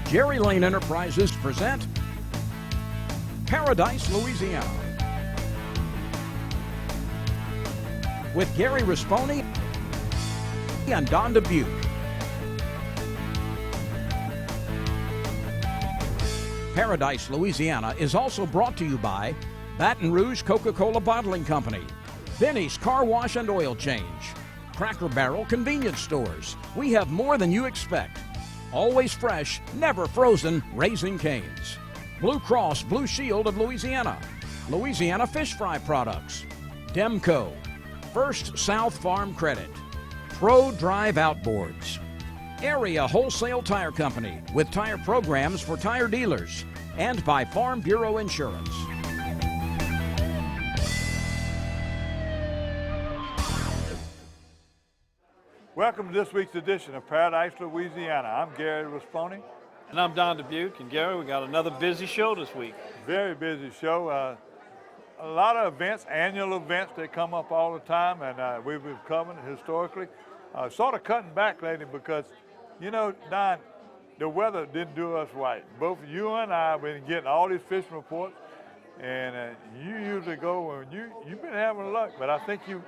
Jerry Lane Enterprises present Paradise, Louisiana, with Gary Risponi and Don Dubuque. Paradise, Louisiana is also brought to you by Baton Rouge Coca-Cola Bottling Company, Benny's Car Wash and Oil Change, Cracker Barrel Convenience Stores. We have more than you expect. Always fresh, never frozen Raising Cane's. Blue Cross Blue Shield of Louisiana, Louisiana Fish Fry Products, Demco, First South Farm Credit, Pro Drive Outboards, Area Wholesale Tire Company with tire programs for tire dealers, and by Farm Bureau Insurance. Welcome to this week's edition of Paradise, Louisiana. I'm Gary Risponi. And I'm Don Dubuque. And Gary, we got another busy show this week. Very busy show. A lot of events, annual events, they come up all the time, and we've been covering it historically. Sort of cutting back lately because, you know, Don, the weather didn't do us right. Both you and I have been getting all these fishing reports, and you usually go, and you've been having luck, but I think you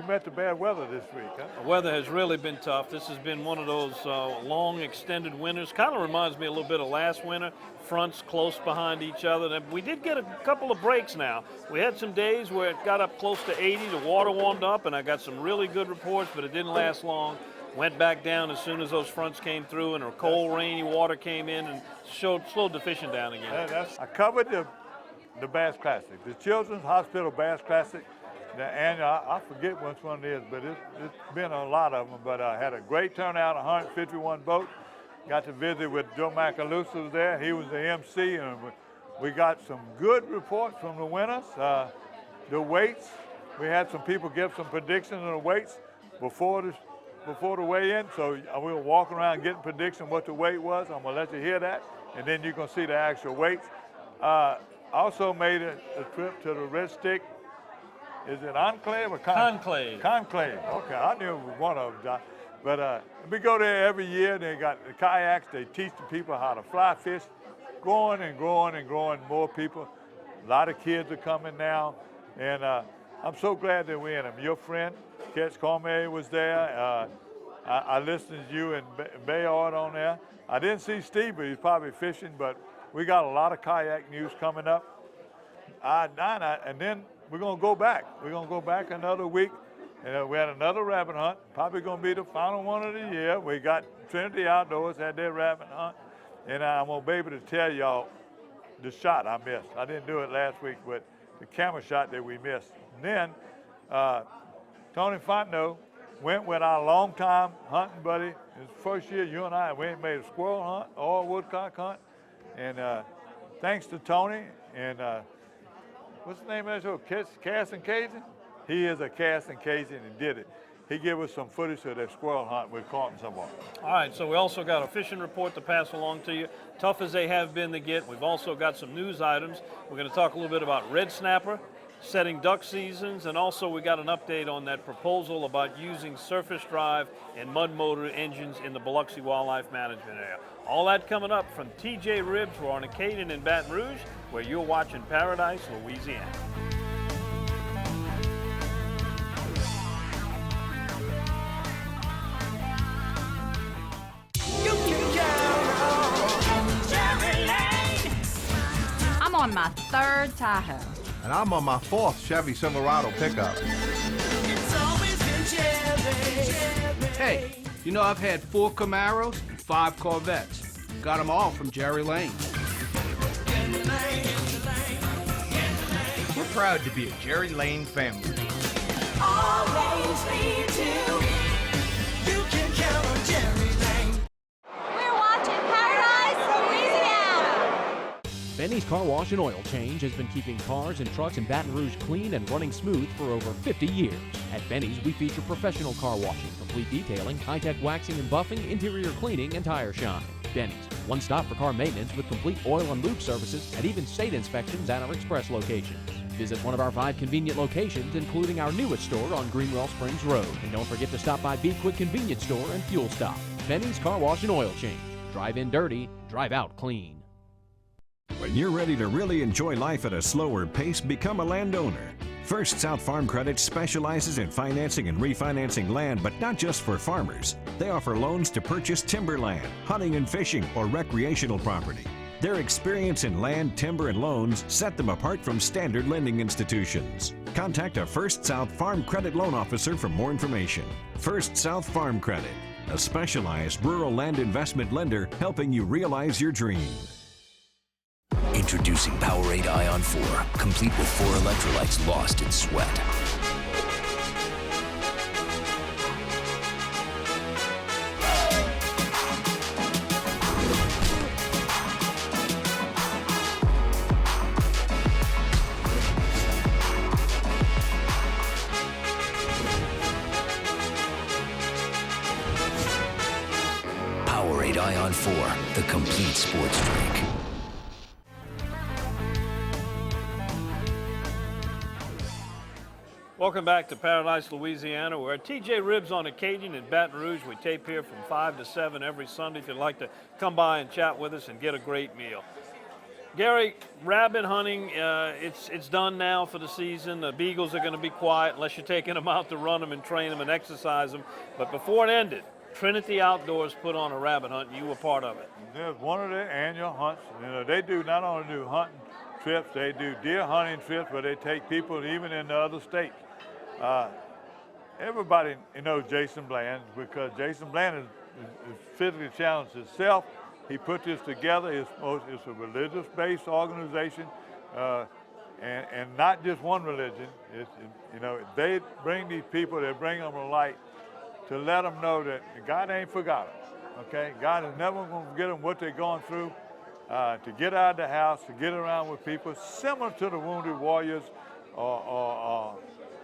met the bad weather this week, huh? The weather has really been tough. This has been one of those long, extended winters. Kind of reminds me a little bit of last winter. Fronts close behind each other. And we did get a couple of breaks now. We had some days where it got up close to 80. The water warmed up, and I got some really good reports, but it didn't last long. Went back down as soon as those fronts came through, and a cold, rainy water came in and slowed the fishing down again. I covered the Bass Classic, the Children's Hospital Bass Classic. The annual, I forget which one it is, but it's been a lot of them. But I had a great turnout, 151 boats. Got to visit with Joe Macaluso there. He was the MC, and we got some good reports from the winners. The weights, we had some people give some predictions on the weights before the weigh-in. So we were walking around getting predictions what the weight was. I'm gonna let you hear that, and then you're gonna see the actual weights. Also made a trip to the Red Stick. Is it Enclave or Conclave? Conclave. Okay, I knew it was one of them, John. But we go there every year. They got the kayaks. They teach the people how to fly fish. Growing and growing and growing. More people. A lot of kids are coming now. And I'm so glad that we're in them. Your friend, Ketch Cormier, was there. I listened to you and Bayard on there. I didn't see Steve, but he's probably fishing. But we got a lot of kayak news coming up. And then we're going to go back. We're going to go back another week. And we had another rabbit hunt. Probably going to be the final one of the year. We got Trinity Outdoors had their rabbit hunt. And I'm going to be able to tell y'all the shot I missed. I didn't do it last week, but the camera shot that we missed. And then Tony Fontenot went with our longtime hunting buddy. His first year, you and I, we ain't made a squirrel hunt or a woodcock hunt. And thanks to Tony and what's the name of that show? Cast and Cajun? He is a Cast and Cajun and did it. He gave us some footage of that squirrel hunt we caught in some. All right, so we also got a fishing report to pass along to you. Tough as they have been to get, we've also got some news items. We're going to talk a little bit about red snapper, setting duck seasons, and also we got an update on that proposal about using surface drive and mud motor engines in the Biloxi Wildlife Management Area. All that coming up from TJ Ribs. We're on Acadian in Baton Rouge, where you're watching Paradise, Louisiana. I'm on my third Tahoe. And I'm on my fourth Chevy Silverado pickup. Hey, you know I've had 4 Camaros and 5 Corvettes. Got them all from Jerry Lane. We're proud to be a Jerry Lane family. Always lead to. You can count on Jerry Lane. We're watching Paradise, Louisiana. Benny's Car Wash and Oil Change has been keeping cars and trucks in Baton Rouge clean and running smooth for over 50 years. At Benny's, we feature professional car washing, complete detailing, high-tech waxing and buffing, interior cleaning, and tire shine. Benny's, one stop for car maintenance with complete oil and lube services and even state inspections at our express locations. Visit one of our 5 convenient locations, including our newest store on Greenwell Springs Road. And don't forget to stop by Be Quick Convenience Store and Fuel Stop. Benny's Car Wash and Oil Change. Drive in dirty, drive out clean. When you're ready to really enjoy life at a slower pace, become a landowner. First South Farm Credit specializes in financing and refinancing land, but not just for farmers. They offer loans to purchase timberland, hunting and fishing, or recreational property. Their experience in land, timber, and loans set them apart from standard lending institutions. Contact a First South Farm Credit loan officer for more information. First South Farm Credit, a specialized rural land investment lender helping you realize your dream. Introducing Powerade Ion 4, complete with 4 electrolytes lost in sweat. Powerade Ion 4, the complete sports drink. Welcome back to Paradise, Louisiana. We're at TJ Ribs on Acadian in Baton Rouge. We tape here from 5 to 7 every Sunday. If you'd like to come by and chat with us and get a great meal. Gary, rabbit hunting, it's done now for the season. The beagles are going to be quiet unless you're taking them out to run them and train them and exercise them. But before it ended, Trinity Outdoors put on a rabbit hunt, and you were part of it. There's one of their annual hunts. You know, they do not only do hunting trips, they do deer hunting trips where they take people even in the other states. Everybody knows Jason Bland because Jason Bland is physically challenged himself. He put this together. It's a religious-based organization, and not just one religion. They bring these people, they bring them a light to let them know that God ain't forgot them. Okay, God is never going to forget them what they're going through. To get out of the house, to get around with people, similar to the Wounded Warriors or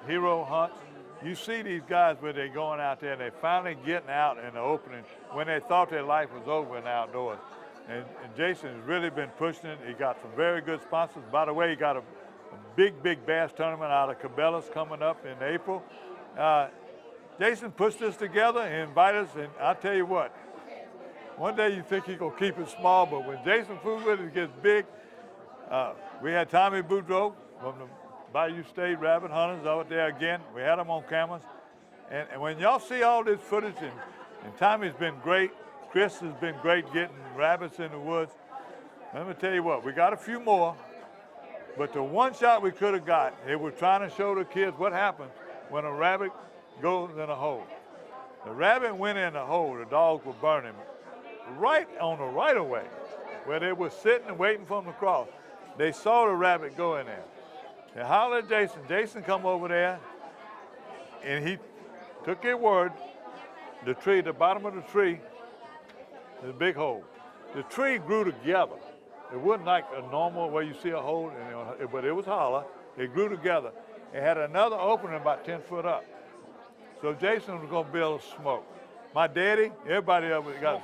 hero hunts. You see these guys where they're going out there and they're finally getting out in the opening when they thought their life was over in the outdoors. And Jason has really been pushing it. He got some very good sponsors. By the way, he got a big bass tournament out of Cabela's coming up in April. Jason pushed this together and invited us, and I'll tell you what, one day you think he's going to keep it small, but when Jason Food gets big, we had Tommy Boudreau from the Bayou State Rabbit Hunters out there again. We had them on cameras. And when y'all see all this footage, and Tommy's been great, Chris has been great getting rabbits in the woods. Let me tell you what, we got a few more, but the one shot we could have got, they were trying to show the kids what happens when a rabbit goes in a hole. The rabbit went in the hole, the dogs were burning right on the right-of-way where they were sitting and waiting for them to cross. They saw the rabbit go in there. They hollered at Jason. Jason come over there, and he took a word. The tree, the bottom of the tree, is a big hole. The tree grew together. It wasn't like a normal where you see a hole, but it was hollow. It grew together. It had another opening about 10 foot up. So Jason was going to build a smoke. My daddy, everybody of it got.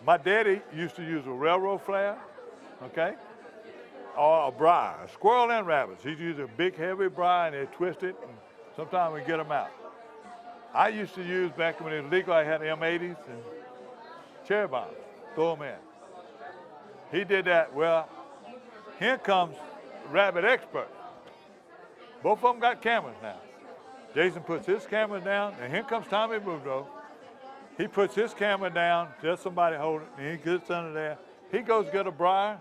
My daddy used to use a railroad flare, okay? Or a briar, a squirrel and rabbits. He'd use a big, heavy briar, and they'd twist it, and sometimes we'd get them out. I used to use, back when it was legal, I had M80s and cherry bombs, throw them in. He did that. Well, here comes Rabbit Expert. Both of them got cameras now. Jason puts his camera down, and here comes Tommy Boudreau. He puts his camera down, there's somebody holding it, and he gets under there. He goes get a briar.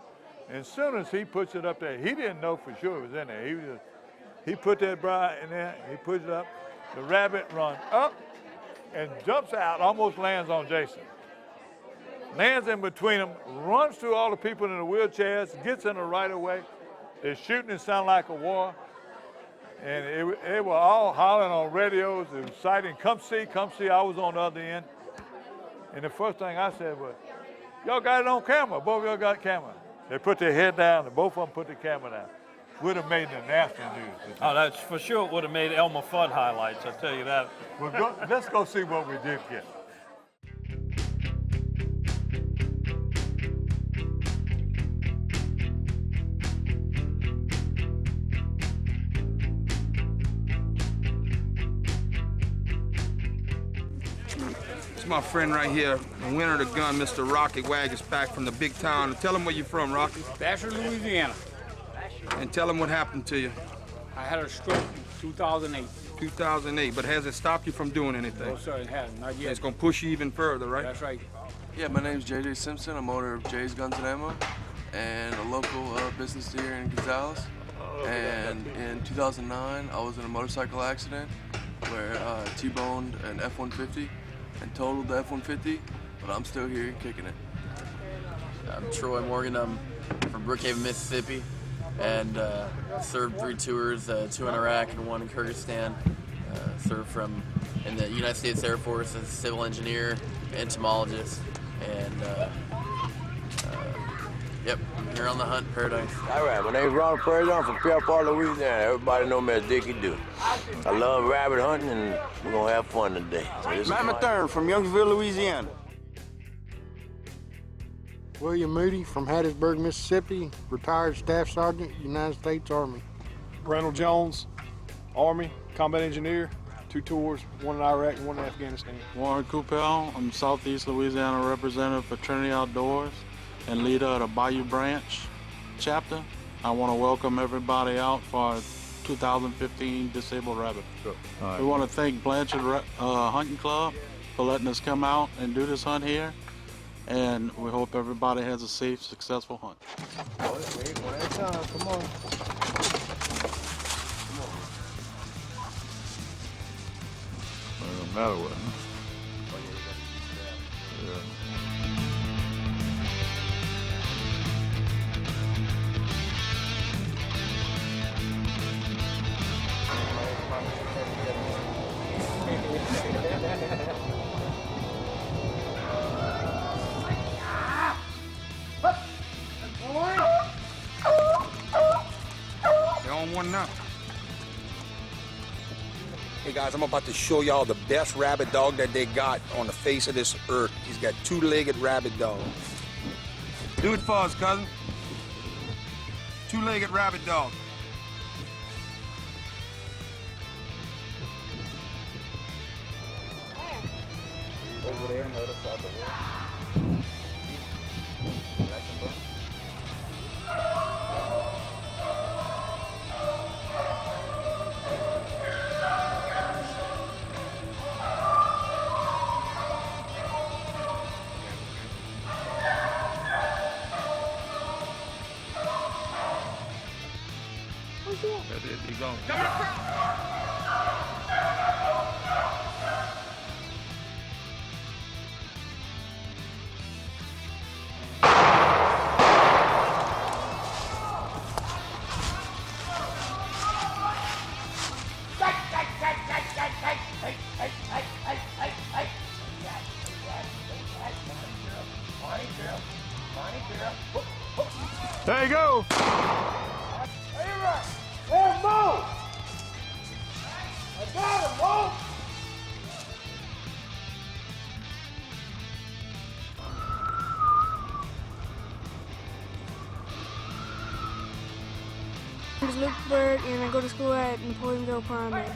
And as soon as he puts it up there, he didn't know for sure it was in there. He put that briar in there, he puts it up. The rabbit runs up and jumps out, almost lands on Jason. Lands in between them, runs through all the people in the wheelchairs, gets in the right-of-way. They're shooting, it sounded like a war. And they were all hollering on radios, it was exciting, come see, I was on the other end. And the first thing I said was, y'all got it on camera, both of y'all got camera. They put their head down, and both of them put the camera down. Would have made the national news. Oh, that's for sure. It would have made Elmer Fudd highlights, I'll tell you that. Well, let's go see what we did get. It's my friend right here, the winner of the gun, Mr. Rocky Wag, is back from the big town. Tell him where you're from, Rocky. Basher, Louisiana. And tell him what happened to you. I had a stroke in 2008. 2008, but has it stopped you from doing anything? No, sir, it hasn't. Not yet. It's gonna push you even further, right? That's right. Yeah, my name's JJ Simpson. I'm owner of Jay's Guns and Ammo and a local business here in Gonzales. And in 2009, I was in a motorcycle accident where I T-boned an F-150 and totaled the F-150, but I'm still here kicking it. I'm Troy Morgan. I'm from Brookhaven, Mississippi, and served 3 tours, 2 in Iraq and 1 in Kyrgyzstan. Served in the United States Air Force as a civil engineer, entomologist, and yep, I'm here on the hunt, Paradise. All right, my name's Ronald Perry. I'm from Pierre-Part, Louisiana. Everybody know me as Dickie Doo. I love rabbit hunting, and we're gonna have fun today. Matt Mathern from Youngsville, Louisiana. William Moody from Hattiesburg, Mississippi, retired Staff Sergeant, United States Army. Randall Jones, Army, combat engineer, 2 tours, 1 in Iraq and 1 in Afghanistan. Warren Coupel, I'm Southeast Louisiana representative for Trinity Outdoors and leader of the Bayou Branch chapter. I want to welcome everybody out for our 2015 Disabled Rabbit. Sure. Right. We want to thank Blanchard Hunting Club for letting us come out and do this hunt here. And we hope everybody has a safe, successful hunt. Wait, one at a time, come on. It don't matter what, huh? Yeah. They're on one now. Hey guys, I'm about to show y'all the best rabbit dog that they got on the face of this earth. He's got 2-legged rabbit dog. Do it for us, cousin. 2-legged rabbit dog. Over there on the other side of the wall. That's it, he's gone. There you go. There's Mo! I got him, Mo! My name is Luke Berg, and I go to school at Napoleonville Primary.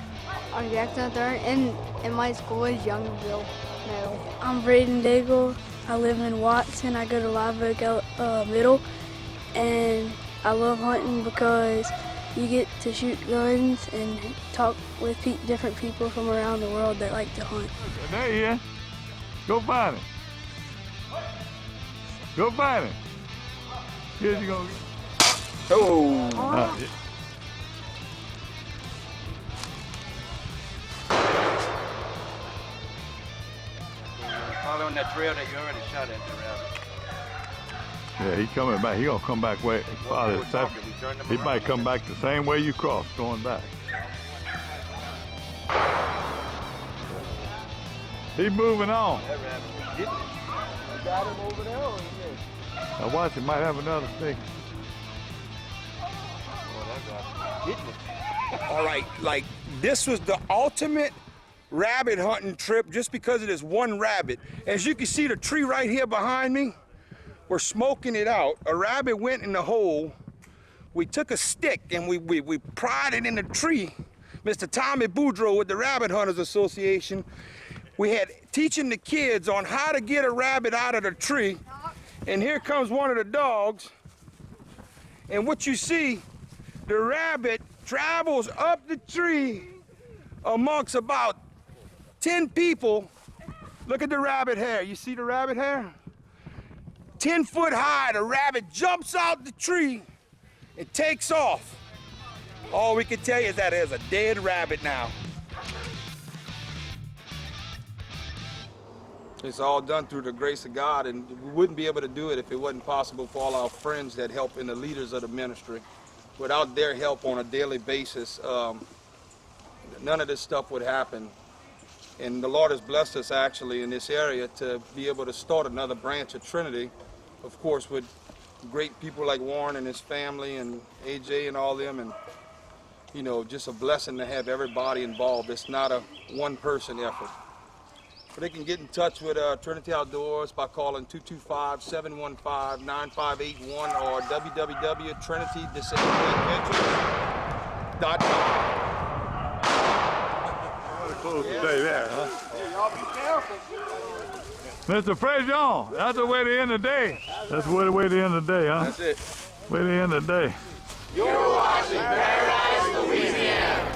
I'm Jackson III, and my school is Youngsville Middle. I'm Braden Daigle. I live in Watson. I go to Live Oak Middle, and I love hunting because you get to shoot guns and talk with different people from around the world that like to hunt. There he is. Go find him. Go find him. Here's you go. Oh. Probably on that trail that you already shot at the rabbit. Yeah, he's coming back. He gonna come back way. He might come back the same way you crossed, going back. He's moving on. You got him over there, or Now watch, he might have another stick. All right, like this was the ultimate rabbit hunting trip just because of this one rabbit. As you can see, the tree right here behind me, we're smoking it out. A rabbit went in the hole. We took a stick and we pried it in the tree. Mr. Tommy Boudreau with the Rabbit Hunters Association We had teaching the kids on how to get a rabbit out of the tree. And here comes one of the dogs. And what you see, the rabbit travels up the tree amongst about 10 people. Look at the rabbit hair. You see the rabbit hair? 10 foot high, the rabbit jumps out the tree and takes off. All we can tell you is that there's a dead rabbit now. It's all done through the grace of God, and we wouldn't be able to do it if it wasn't possible for all our friends that help and the leaders of the ministry. Without their help on a daily basis, none of this stuff would happen. And the Lord has blessed us actually in this area to be able to start another branch of Trinity, of course, with great people like Warren and his family and AJ and all them, and you know, just a blessing to have everybody involved. It's not a one-person effort. But they can get in touch with Trinity Outdoors by calling 225-715-9581 or www.trinitydisabledadventures.com. Close today there, huh? Y'all be careful. Mr. Prejean, that's the way to end the day. That's the way to end the day, huh? That's it. Way to end the day. You're watching Paradise, Louisiana.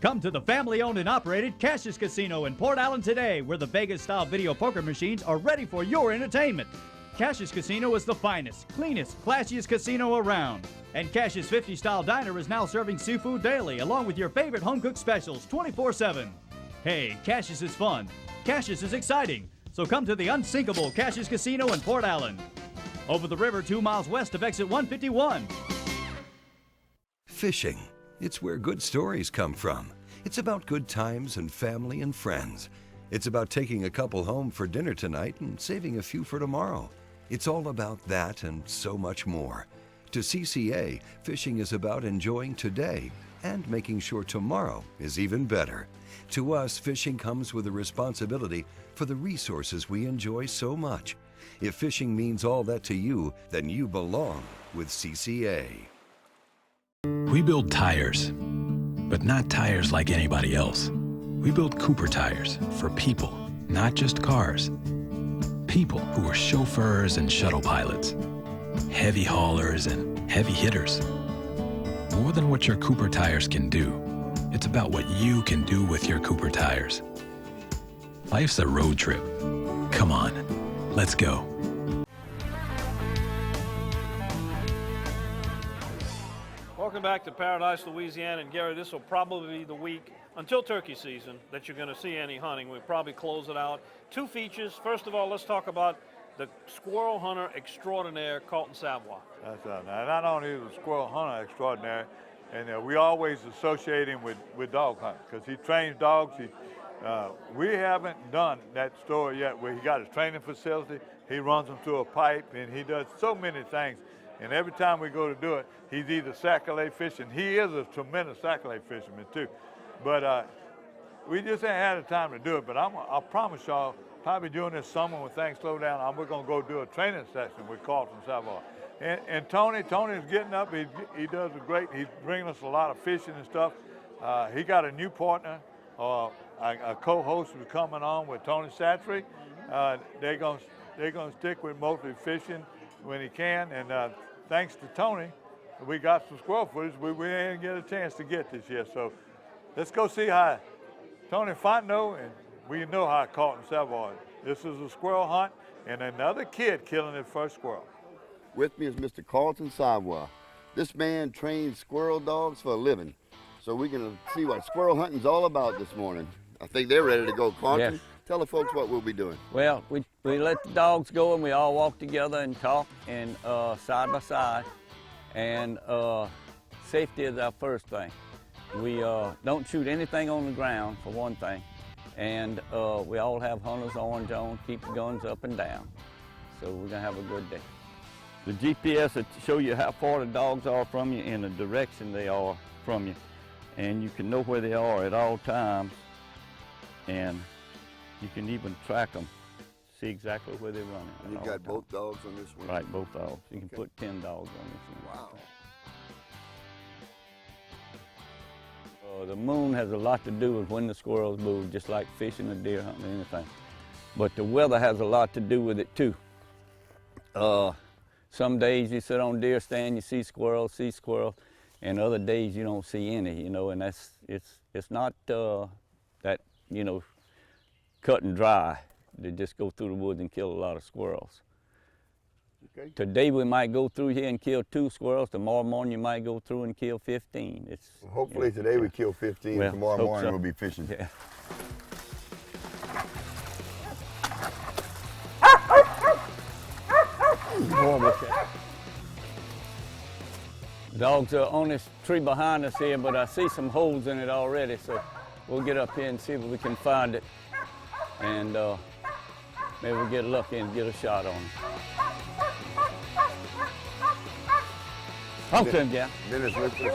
Come to the family-owned and operated Cassius Casino in Port Allen today, where the Vegas-style video poker machines are ready for your entertainment. Cassius Casino is the finest, cleanest, classiest casino around. And Cassius 50-style diner is now serving seafood daily, along with your favorite home-cooked specials 24/7. Hey, Cassius is fun. Cassius is exciting. So come to the unsinkable Cassius Casino in Port Allen. Over the river 2 miles west of exit 151. Fishing. It's where good stories come from. It's about good times and family and friends. It's about taking a couple home for dinner tonight and saving a few for tomorrow. It's all about that and so much more. To CCA, fishing is about enjoying today and making sure tomorrow is even better. To us, fishing comes with a responsibility for the resources we enjoy so much. If fishing means all that to you, then you belong with CCA. We build tires, but not tires like anybody else. We build Cooper tires for people, not just cars. People who are chauffeurs and shuttle pilots, heavy haulers and heavy hitters. More than what your Cooper tires can do, it's about what you can do with your Cooper tires. Life's a road trip. Come on, let's go. Welcome back to Paradise, Louisiana. And Gary, this will probably be the week until turkey season that you're going to see any hunting. We'll probably close it out. 2 features. First of all, let's talk about the squirrel hunter extraordinaire, Carlton Savoy. That's now, not only is a squirrel hunter extraordinary, and we always associate him with dog hunting because he trains dogs. We haven't done that story yet where he got his training facility, he runs them through a pipe, and he does so many things. And every time we go to do it, he's either sac-a-lait fishing. He is a tremendous sac-a-lait fisherman too. But we just ain't had the time to do it. But I promise y'all, probably during this summer when things slow down, we're gonna go do a training session with Carlton Savoy. And Tony's getting up. He does a great. He's bringing us a lot of fishing and stuff. He got a new partner, a co-host who's coming on with Tony Satry. They're gonna stick with mostly fishing when he can. And thanks to Tony, we got some squirrel footage we didn't get a chance to get this year. So let's go see how Tony Fontenot and we know how Carlton Savoy. This is a squirrel hunt and another kid killing his first squirrel. With me is Mr. Carlton Savoy. This man trains squirrel dogs for a living. So we're going to see what squirrel hunting's all about this morning. I think they're ready to go. Carlton, yes. Tell the folks what we'll be doing. Well, we We let the dogs go and we all walk together and talk and side by side. And safety is our first thing. We don't shoot anything on the ground, for one thing. And we all have hunter's orange on, keep the guns up and down. So we're gonna have a good day. The GPS will show you how far the dogs are from you and the direction they are from you. And you can know where they are at all times. And you can even track them, see exactly where they're running. You got both dogs on this one? Right, both dogs. You can put 10 dogs on this one. Wow. The moon has a lot to do with when the squirrels move, just like fishing or deer hunting or anything. But the weather has a lot to do with it too. Some days you sit on deer stand, you see squirrels, and other days you don't see any, you know, and it's not that, you know, cut and dry. They just go through the woods and kill a lot of squirrels. Okay. Today we might go through here and kill 2 squirrels. Tomorrow morning you might go through and kill 15. Well, hopefully today we kill 15. Well, tomorrow hope morning so. we'll be fishing. Yeah. Horrible cat. Dogs are on this tree behind us here, but I see some holes in it already, so we'll get up here and see if we can find it. And maybe we'll get lucky and get a shot on it. Talk to him, yeah. Dennis, look this.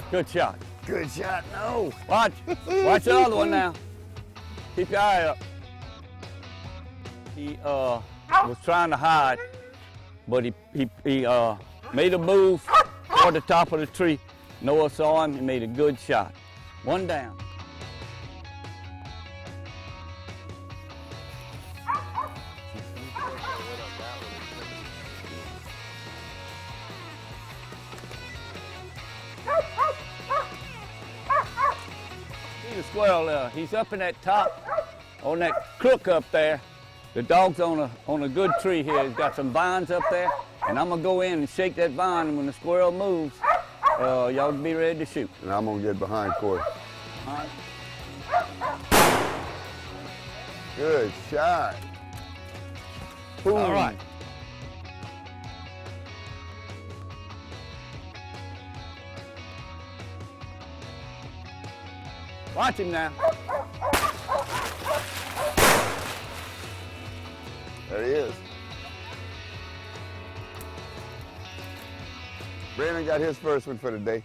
Good shot. Good shot, no. Watch. Watch the other one now. Keep your eye up. He was trying to hide, but he made a move toward the top of the tree. Noah saw him and made a good shot. One down. See the squirrel, he's up in that top, on that crook up there. The dog's on a good tree here. He's got some vines up there, and I'm gonna go in and shake that vine, and when the squirrel moves, y'all be ready to shoot. And I'm gonna get behind Corey. Good shot. Boom. All right. Watch him now. There he is. Brandon got his first one for the day.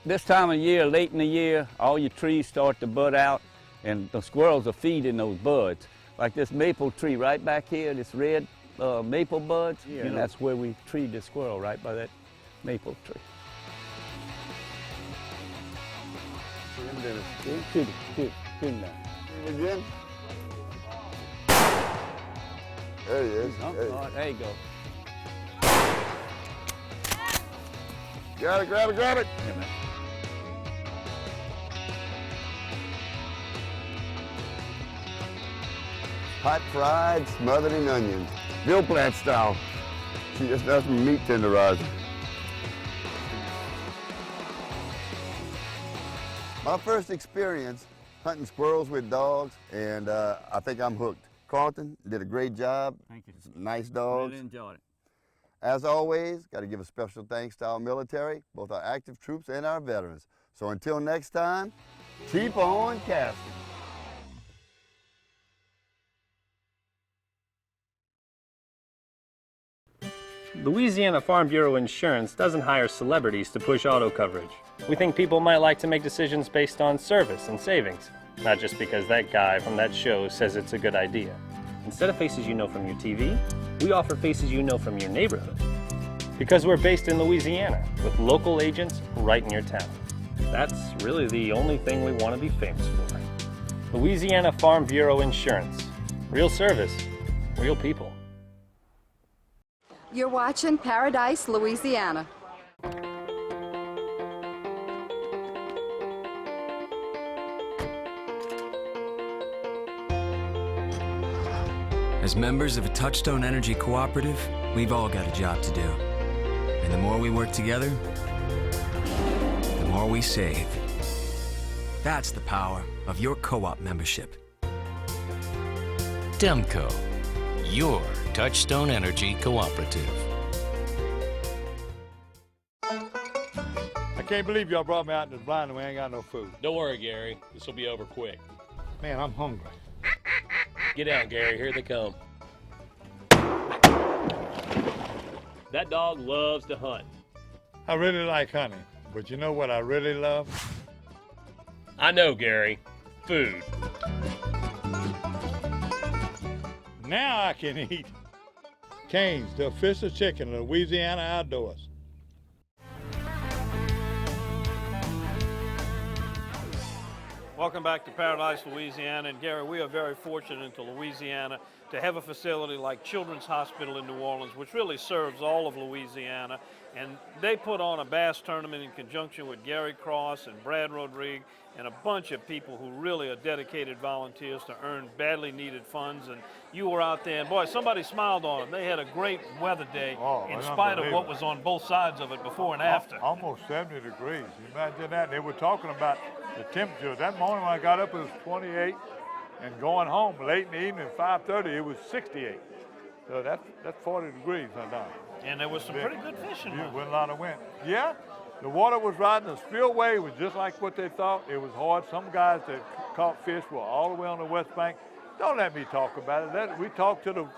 This time of year, late in the year, all your trees start to bud out, and the squirrels are feeding those buds. Like this maple tree right back here, this red maple buds, Yeah. and that's where we treed the squirrel, right by that maple tree. Shoot him now. Again? There he is. Oh, there you go. Got it, grab it, grab it. Yeah, man. Hot fried, smothered in onions. Bill Plant style. She just does some meat tenderizer. My first experience hunting squirrels with dogs, and I think I'm hooked. Carlton did a great job. Thank you. Nice dogs. Really enjoyed it. As always, got to give a special thanks to our military, both our active troops and our veterans. So until next time, keep on casting. Louisiana Farm Bureau Insurance doesn't hire celebrities to push auto coverage. We think people might like to make decisions based on service and savings, not just because that guy from that show says it's a good idea. Instead of faces you know from your TV, we offer faces you know from your neighborhood. Because we're based in Louisiana, with local agents right in your town. That's really the only thing we want to be famous for. Louisiana Farm Bureau Insurance. Real service, real people. You're watching Paradise, Louisiana. As members of a Touchstone Energy Cooperative, we've all got a job to do. And the more we work together, the more we save. That's the power of your co-op membership. Demco, your Touchstone Energy Cooperative. I can't believe y'all brought me out in the blind and we ain't got no food. Don't worry, Gary. This will be over quick. Man, I'm hungry. Get out, Gary. Here they come. That dog loves to hunt. I really like hunting, but you know what I really love? I know, Gary. Food. Now I can eat. Cane's, the official chicken of Louisiana Outdoors. Welcome back to Paradise, Louisiana. And Gary, we are very fortunate in Louisiana to have a facility like Children's Hospital in New Orleans, which really serves all of Louisiana. And they put on a bass tournament in conjunction with Gary Cross and Brad Rodriguez and a bunch of people who really are dedicated volunteers to earn badly needed funds. And you were out there, and boy, somebody smiled on them. They had a great weather day in spite of what was on both sides of it before and after. Almost 70 degrees. Imagine that. They were talking about the temperature. That morning when I got up, it was 28, and going home late in the evening, 5:30, it was 68. So that's 40 degrees, I know. And there was some pretty good fishing. Yeah, with a lot of wind. Yeah, the water was riding. The spillway was just like what they thought. It was hard. Some guys that caught fish were all the way on the west bank. Don't let me talk about it. We talked to the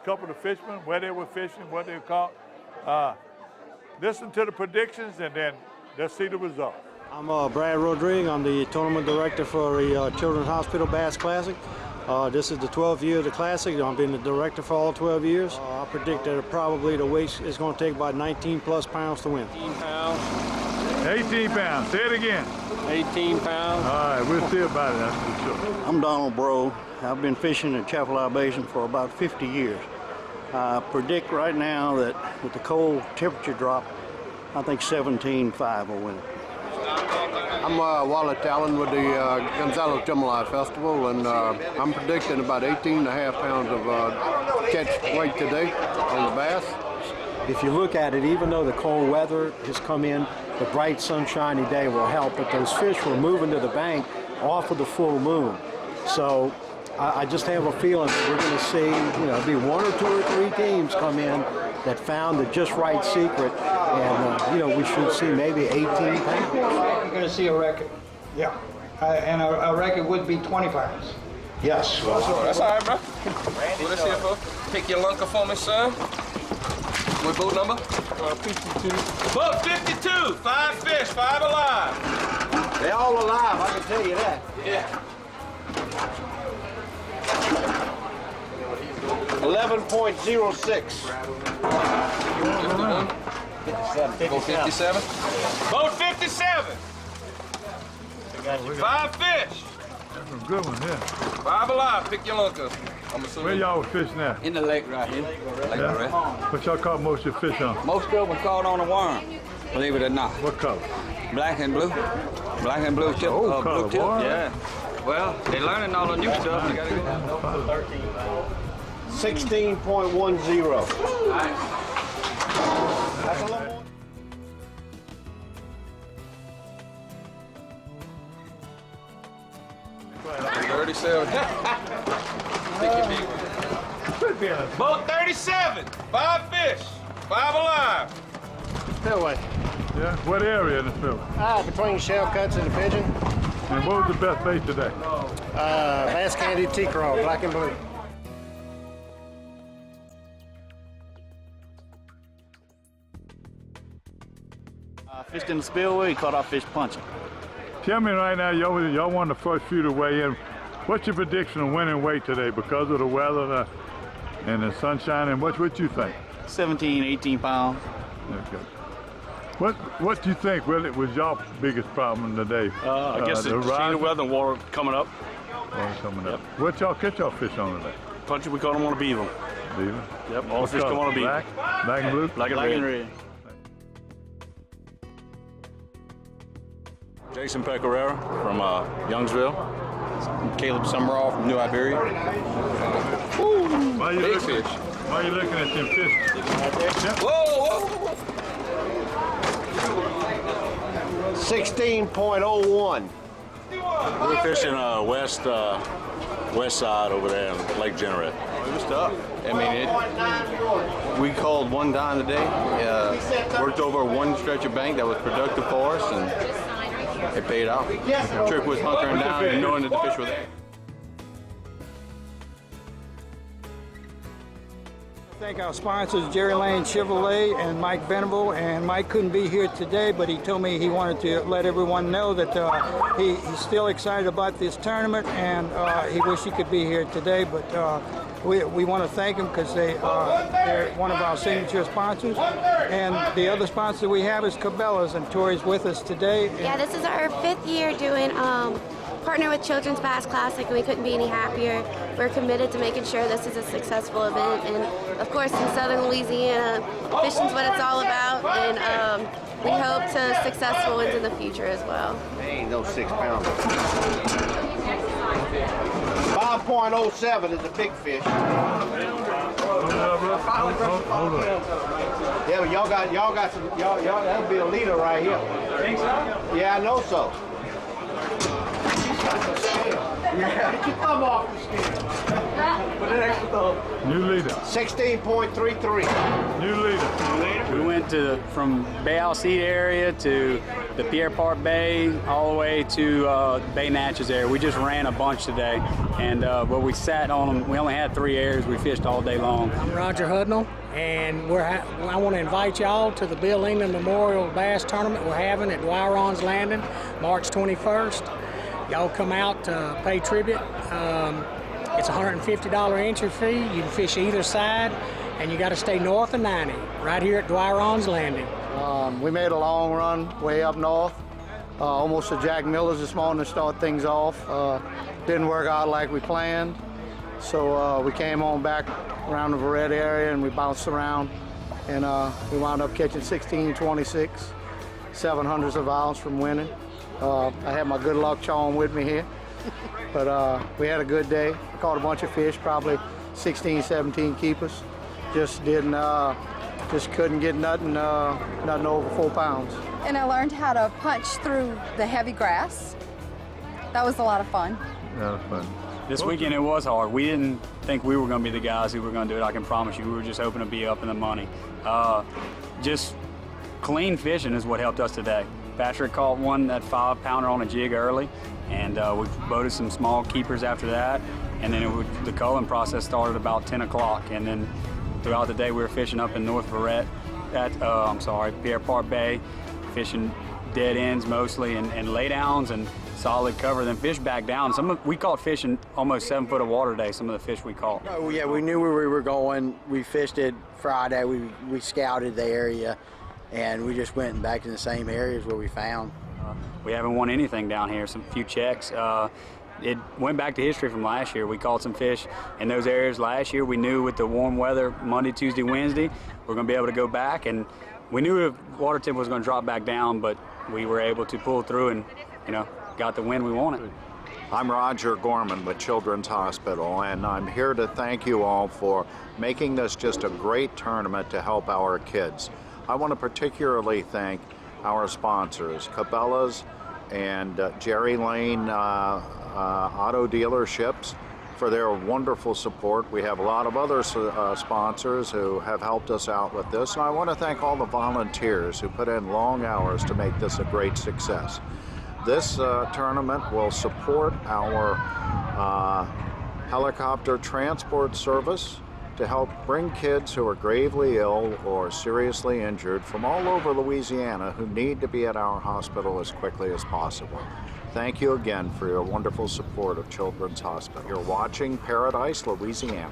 couple of fishermen, where they were fishing, what they caught. Listen to the predictions, and then let's see the result. I'm Brad Rodriguez. I'm the tournament director for the Children's Hospital Bass Classic. This is the 12th year of the Classic. I've been the director for all 12 years. I predict that probably the weight is going to take about 19 plus pounds to win. 18 pounds. 18 pounds. Say it again. 18 pounds. All right, we'll see about it, that's for sure. I'm Donald Bro. I've been fishing in Chapel Isle Basin for about 50 years. I predict right now that with the cold temperature drop, I think 17.5 will win it. I'm Wallet Allen with the Gonzalo Jambalaya Festival, and I'm predicting about 18.5 pounds of catch weight today on the bass. If you look at it, even though the cold weather has come in, the bright sunshiny day will help, but those fish were moving to the bank off of the full moon. So I just have a feeling that we're going to see, be one or two or three teams come in that found the just right secret, and we should see maybe 18 pounds. You're going to see a record. Yeah, and a record would be 20 pounds. Yes. That's all right, bro. What is here for? Pick your lunker for me, son. What boat number? 52. Boat 52. 5 fish, 5 alive. They're all alive, I can tell you that. Yeah. 11.06. 51. Boat 57. Boat 57. 5 fish. That's a good one, yeah. 5 alive. Pick your lunker. I'm assuming. Where y'all fishing at? In the lake right here. What y'all caught most of your fish on? Most of them caught on a worm, believe it or not. What color? Black and blue. Black and blue tip. Oh, color, blue tip. worm. Yeah. Well, they're learning all the new stuff. They gotta go. 16.10. That's a little more. Boat 37. 5 fish. 5 alive. Spillway. Yeah, what area in the spillway? Between shell cuts and the pigeon. And what was the best bait today? Bass candy T-crawl, black and blue. Fished in the spillway, caught our fish punching. Tell me right now, y'all won the first few to weigh in. What's your prediction of winning weight today because of the weather and the sunshine, and what you think? 17, 18 pounds. Okay. What do you think really was your biggest problem today? I guess the weather and water coming up. Water coming up. What y'all catch y'all fish on today? Punching, we caught them on a beaver. Beaver? Yep, all the fish come on a beaver. Black and blue? Black and red. Jason Pecoraro from Youngsville. Caleb Summerall from New Iberia. Why are you looking at them fish? Whoa! 16.01. We're fishing west side over there in Lake Generate. It was tough. I mean, we called one time today, worked over one stretch of bank that was productive for us, and it paid off. The trick was hunkering down and knowing that the fish were there. Thank our sponsors, Jerry Lane Chevrolet and Mike Venable. And Mike couldn't be here today, but he told me he wanted to let everyone know that he's still excited about this tournament, and he wished he could be here today. But we want to thank them because they're one of our signature sponsors. And the other sponsor we have is Cabela's, and Tori's with us today. Yeah, this is our 5th year doing partner with Children's Bass Classic, and we couldn't be any happier. We're committed to making sure this is a successful event, and of course in Southern Louisiana, fishing's what it's all about, and we hope to successful ones in the future as well. Ain't no 6 pounds. 5.07 is a big fish. Yeah, but y'all got some, that'll be a leader right here. Think so? Yeah, I know so. Yeah. Get your thumb off the scale. Put an extra thumb. New leader. 16.33. New leader. We went from Bay Alcide area to the Pierre Part Bay, all the way to Bay Natchez area. We just ran a bunch today, and but we sat on them. We only had 3 areas. We fished all day long. I'm Roger Hudnall, and I want to invite y'all to the Bill England Memorial Bass Tournament we're having at Dwyron's Landing, March 21st. Y'all come out to pay tribute. It's a $150 entry fee. You can fish either side, and you got to stay north of 90, right here at Dwyron's Landing. We made a long run way up north, almost to Jack Miller's this morning to start things off. Didn't work out like we planned, so we came on back around the Verret area and we bounced around, and we wound up catching 16.26, 700ths of ounce from winning. I had my good luck charm with me here, but we had a good day. I caught a bunch of fish, probably 16, 17 keepers. Just couldn't get nothing over 4 pounds. And I learned how to punch through the heavy grass. That was a lot of fun. That was fun. This weekend it was hard. We didn't think we were going to be the guys who were going to do it, I can promise you. We were just hoping to be up in the money. Just clean fishing is what helped us today. Patrick caught that 5-pounder on a jig early, and we boated some small keepers after that, and then the culling process started about 10 o'clock, and then throughout the day we were fishing up in North Verret at Pierre Part Bay, fishing dead ends mostly, and laydowns and solid cover, then fish back down. We caught fish in almost 7 foot of water today, some of the fish we caught. Oh yeah, we knew where we were going. We fished it Friday, we scouted the area, and we just went back in the same areas where we found. We haven't won anything down here, some few checks. It went back to history from last year. We caught some fish in those areas last year. We knew with the warm weather, Monday, Tuesday, Wednesday, we're going to be able to go back, and we knew the water temp was going to drop back down, but we were able to pull through and, got the win we wanted. I'm Roger Gorman with Children's Hospital, and I'm here to thank you all for making this just a great tournament to help our kids. I want to particularly thank our sponsors, Cabela's and Jerry Lane Auto Dealerships, for their wonderful support. We have a lot of other sponsors who have helped us out with this, and I want to thank all the volunteers who put in long hours to make this a great success. This tournament will support our helicopter transport service to help bring kids who are gravely ill or seriously injured from all over Louisiana who need to be at our hospital as quickly as possible. Thank you again for your wonderful support of Children's Hospital. You're watching Paradise, Louisiana.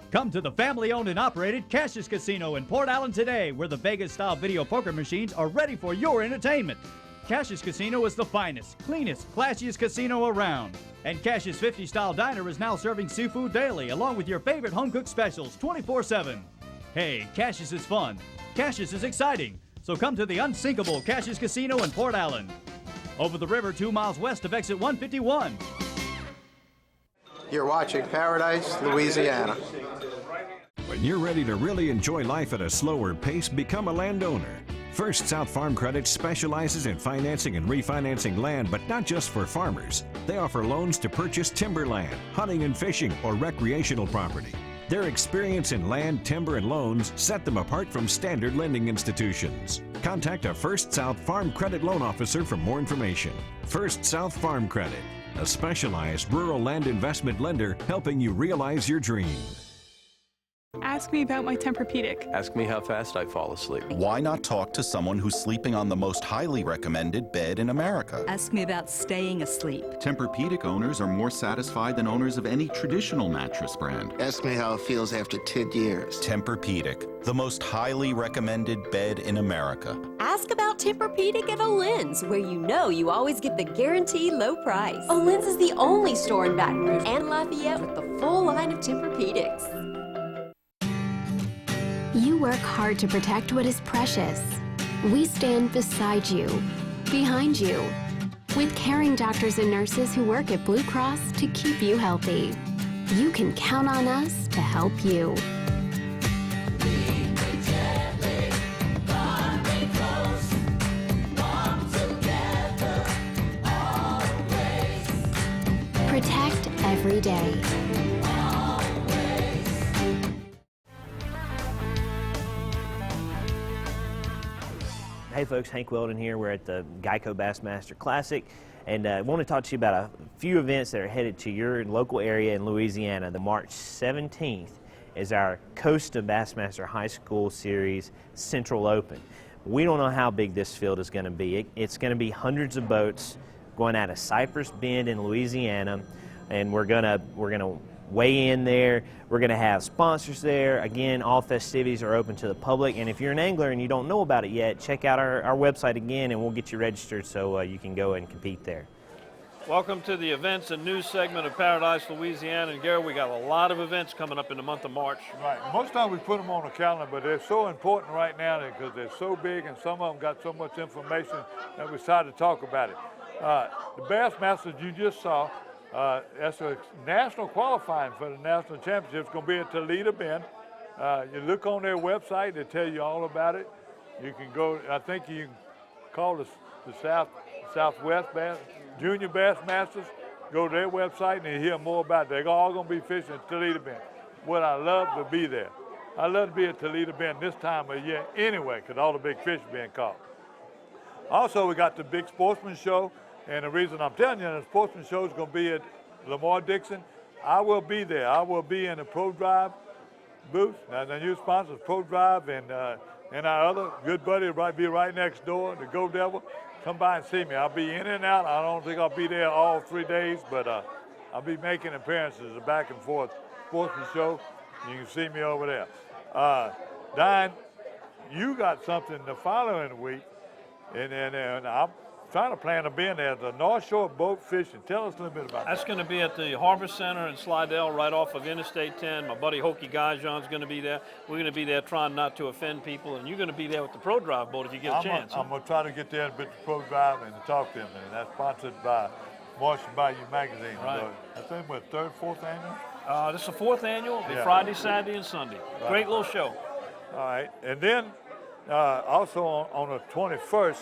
Come to the family-owned and operated Cassius Casino in Port Allen today, where the Vegas-style video poker machines are ready for your entertainment. Cassius Casino is the finest, cleanest, classiest casino around. And Cassius 50-style diner is now serving seafood daily, along with your favorite home-cooked specials 24/7. Hey, Cassius is fun. Cassius is exciting. So come to the unsinkable Cassius Casino in Port Allen. Over the river 2 miles west of exit 151. You're watching Paradise, Louisiana. When you're ready to really enjoy life at a slower pace, become a landowner. First South Farm Credit specializes in financing and refinancing land, but not just for farmers. They offer loans to purchase timberland, hunting and fishing, or recreational property. Their experience in land, timber, and loans set them apart from standard lending institutions. Contact a First South Farm Credit loan officer for more information. First South Farm Credit, a specialized rural land investment lender helping you realize your dream. Ask me about my Tempur-Pedic. Ask me how fast I fall asleep. Why not talk to someone who's sleeping on the most highly recommended bed in America? Ask me about staying asleep. Tempur-Pedic owners are more satisfied than owners of any traditional mattress brand. Ask me how it feels after 10 years. Tempur-Pedic, the most highly recommended bed in America. Ask about Tempur-Pedic at Olin's, where you know you always get the guaranteed low price. Olin's is the only store in Baton Rouge and Lafayette with the full line of Tempur-Pedics. You work hard to protect what is precious. We stand beside you, behind you, with caring doctors and nurses who work at Blue Cross to keep you healthy. You can count on us to help you. Protect every day. Hey folks, Hank Weldon here. We're at the Geico Bassmaster Classic, and I want to talk to you about a few events that are headed to your local area in Louisiana. The March 17th is our Coast to Bassmaster High School Series Central Open. We don't know how big this field is going to be. It's going to be hundreds of boats going out of Cypress Bend in Louisiana, and we're gonna weigh in there. We're going to have sponsors there. Again, all festivities are open to the public, and if you're an angler and you don't know about it yet, check out our website again, and we'll get you registered so you can go and compete there. Welcome to the events and news segment of Paradise, Louisiana. And Gary, we got a lot of events coming up in the month of March. Right. Most times we put them on the calendar, but they're so important right now because they're so big, and some of them got so much information that we decided to talk about it. The Bassmasters you just saw, that's a national qualifying for the national championship. It's going to be at Toledo Bend. You look on their website, they tell you all about it. You can go, I think you can call the Southwest Junior Bassmasters, go to their website and you hear more about it. They're all going to be fishing at Toledo Bend. What I love to be there. I love to be at Toledo Bend this time of year anyway, because all the big fish are being caught. Also, we got the big sportsman show. And the reason I'm telling you, the sportsman show is going to be at Lamar Dixon. I will be there. I will be in the Pro Drive booth. Now, the new sponsors, Pro Drive, and our other good buddy will be right next door, the Go Devil. Come by and see me. I'll be in and out. I don't think I'll be there all 3 days, but I'll be making appearances, a back and forth sportsman show. You can see me over there. Diane, you got something the following week, and I'm trying to plan to be in there, the North Shore Boat Fishing. Tell us a little bit about that. That's going to be at the Harbor Center in Slidell, right off of Interstate 10. My buddy Hokie Gajan's going to be there. We're going to be there trying not to offend people, and you're going to be there with the Pro Drive boat if you get a chance. I'm going to try to get there and bid the Pro Drive and talk to them. And that's sponsored by Marshall Bayou Magazine. Right. I think we're third, fourth annual? This is the fourth annual. It'll be Friday, Saturday, and Sunday. Right. Great little show. All right. And then also on the 21st,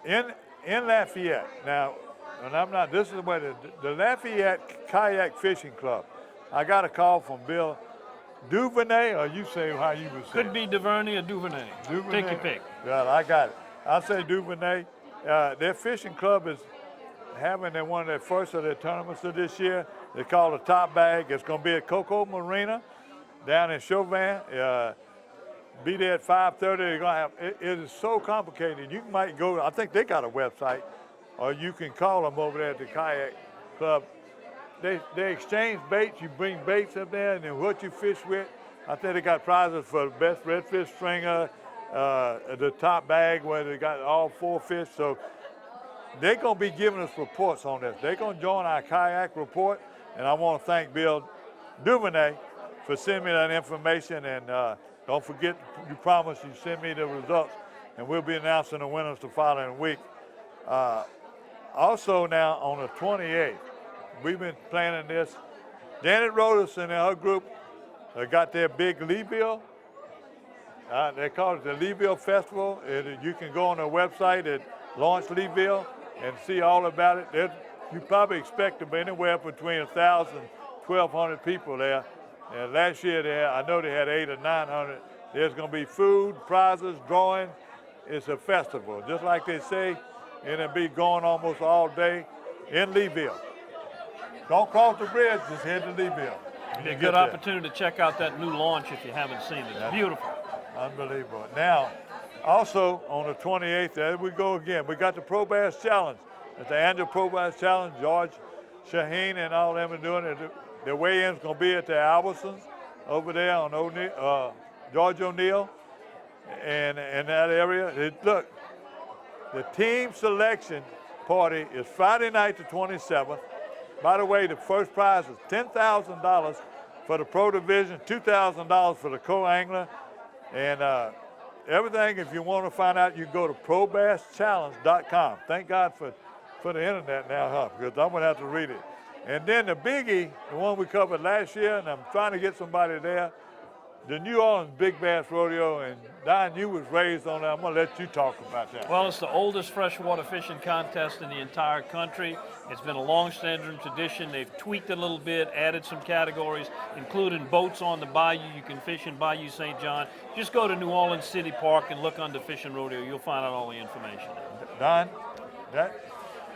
in Lafayette. Now, and I'm not, this is the way, the Lafayette Kayak Fishing Club. I got a call from Bill Duvernay, or you say how you would say Could be Duvernay or Duvernay. Take your pick. Well, I got it. I say Duvernay. Their fishing club is having one of their first of their tournaments of this year. They call it Top Bag. It's going to be at Coco Marina down in Chauvin. Be there at 5:30. They're going to have, it is so complicated. You might go, I think they got a website, or you can call them over there at the Kayak Club. They exchange baits. You bring baits up there, and then what you fish with. I think they got prizes for the best redfish stringer, the Top Bag where they got all 4 fish. So they're going to be giving us reports on this. They're going to join our kayak report, and I want to thank Bill Duvernay for sending me that information. And don't forget, you promised you send me the results, and we'll be announcing the winners the following week. Also now on the 28th, we've been planning this. Janet Rodas and her group got their big Leeville. They call it the Leeville Festival. You can go on their website at Launch Leeville and see all about it. You probably expect to be anywhere between 1,000 and 1,200 people there. And last year, I know they had 800 or 900. There's going to be food, prizes, drawing. It's a festival, just like they say, and it'll be going almost all day in Leeville. Don't cross the bridge, just head to Leeville. It'd be a good opportunity to check out that new launch if you haven't seen it. It's beautiful. Unbelievable. Now, also on the 28th, there we go again. We got the Pro Bass Challenge. It's the annual Pro Bass Challenge. George Shaheen and all them are doing it. The weigh-in's going to be at the Albertsons over there on George O'Neill and in that area. Look, the team selection party is Friday night the 27th. By the way, the first prize is $10,000 for the pro division, $2,000 for the co-angler, and everything. If you want to find out, you go to probasschallenge.com. Thank God for the internet now, huh? Because I'm going to have to read it. And then the biggie, the one we covered last year, and I'm trying to get somebody there, the New Orleans Big Bass Rodeo, and Don, you was raised on that. I'm going to let you talk about that. Well, it's the oldest freshwater fishing contest in the entire country. It's been a long-standing tradition. They've tweaked it a little bit, added some categories, including boats on the bayou. You can fish in Bayou St. John. Just go to New Orleans City Park and look under Fishing Rodeo. You'll find out all the information. Don,